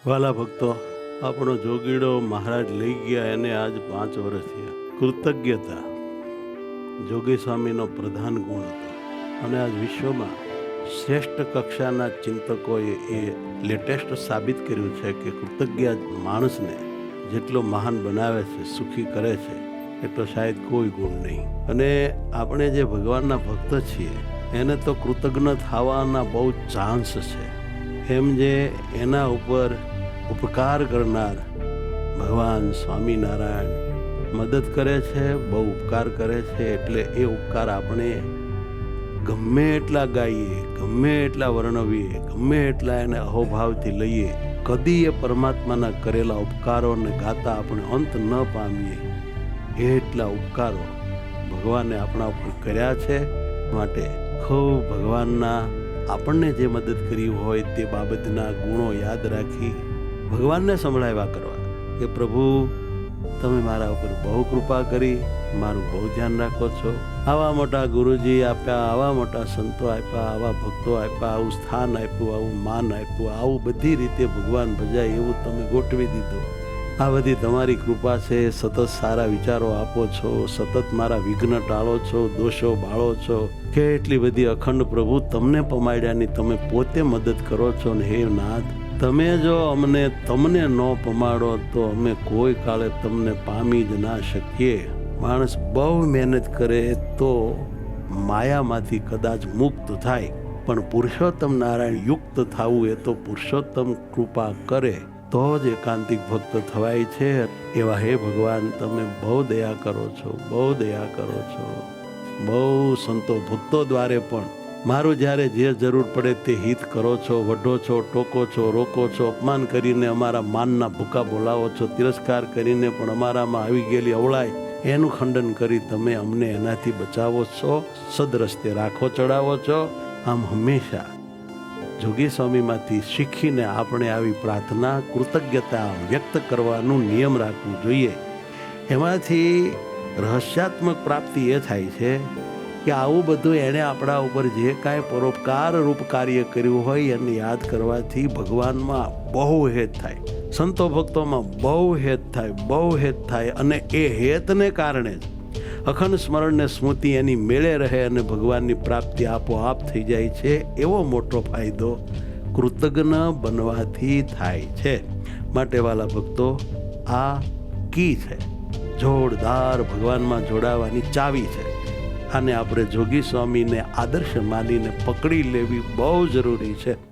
વાલા ભક્તો, આપણો જોગીડો મહારાજ લઈ ગયા એને આજ 5 વર્ષ થયા. કૃતજ્ઞતા જોગી સ્વામીનો પ્રધાન ગુણ હતો અને આજ વિશ્વમાં શ્રેષ્ઠ કક્ષાના ચિંતકોએ એ લેટેસ્ટ સાબિત કર્યું છે કે કૃતજ્ઞ માણસને જેટલો મહાન બનાવે છે, સુખી કરે છે, એટલો શાયદ કોઈ ગુણ નહીં. અને આપણે જે ભગવાનના ભક્ત છીએ એને તો કૃતજ્ઞ થવાના બહુ ચાન્સ છે. એમ જે એના ઉપર ઉપકાર કરનાર ભગવાન સ્વામિનારાયણ મદદ કરે છે, બહુ ઉપકાર કરે છે, એટલે એ ઉપકાર આપણે ગમે એટલા ગાઈએ, ગમે એટલા વર્ણવીએ, ગમે એટલા એને અહોભાવથી લઈએ, કદી એ પરમાત્માના કરેલા ઉપકારોને ગાતા આપણે અંત ન પામીએ. એટલા ઉપકારો ભગવાને આપણા ઉપર કર્યા છે. માટે ખૂબ ભગવાનના આપણને જે મદદ કરી હોય તે બાબતના ગુણો યાદ રાખી ભગવાનને સંભળાવ્યા કરવા કે પ્રભુ, તમે મારા ઉપર બહુ કૃપા કરી, મારું બહુ ધ્યાન રાખો છો. આવા મોટા ગુરુજી આપ્યા, આવા મોટા સંતો આપ્યા, આવા ભક્તો આપ્યા, આવું સ્થાન આપ્યું, આવું માન આપ્યું, આવું બધી રીતે ભગવાન ભજાય એવું તમે ગોઠવી દીધું. આ બધી તમારી કૃપા છે. સતત સારા વિચારો આપો છો, સતત મારા વિઘ્ન ટાળો છો, દોષો બાળો છો. કેટલી બધી અખંડ પ્રભુ તમને પમાડ્યાની તમે પોતે મદદ કરો છો. ને હે નાથ, તમે જો અમને તમને ન પમાડો તો અમે કોઈ કાળે તમને પામી જ ના શકીએ. માણસ બહુ મહેનત કરે તો માયામાંથી કદાચ મુક્ત થાય, પણ પુરુષોત્તમ નારાયણ યુક્ત થવું એ તો પુરુષોત્તમ કૃપા કરે તો જ એકાંતિક ભક્ત થવાય છે. એવા હે ભગવાન, તમે બહુ દયા કરો છો, બહુ દયા કરો છો. બહુ સંતો ભક્તો દ્વારે પણ મારું જ્યારે જે જરૂર પડે તે હિત કરો છો, વઢો છો, ટોકો છો, રોકો છો, અપમાન કરીને અમારા માનના ભૂકા બોલાવો છો, તિરસ્કાર કરીને પણ અમારામાં આવી ગયેલી અવળાય એનું ખંડન કરી તમે અમને એનાથી બચાવો છો, સદરસ્તે રાખો, ચડાવો છો. આમ હંમેશા જોગી સ્વામીમાંથી શીખીને આપણે આવી પ્રાર્થના, કૃતજ્ઞતા વ્યક્ત કરવાનું નિયમ રાખવું જોઈએ. એમાંથી રહસ્યાત્મક પ્રાપ્તિ એ થાય છે કે આવું બધું એણે આપણા ઉપર જે કાંઈ પરોપકાર રૂપ કાર્ય કર્યું હોય એને યાદ કરવાથી ભગવાનમાં બહુ હેત થાય, સંતો ભક્તોમાં બહુ હેત થાય, બહુ હેત થાય. અને એ હેતને કારણે જ અખંડ સ્મરણને સ્મૃતિ એની મેળે રહે અને ભગવાનની પ્રાપ્તિ આપોઆપ થઈ જાય છે. એવો મોટો ફાયદો કૃતજ્ઞ બનવાથી થાય છે. માટે વાલા ભક્તો, આ કી છે, જોરદાર ભગવાનમાં જોડાવાની ચાવી છે. આને આપણે જોગી સ્વામીને આદર્શ માનીને પકડી લેવી બહુ જરૂરી છે.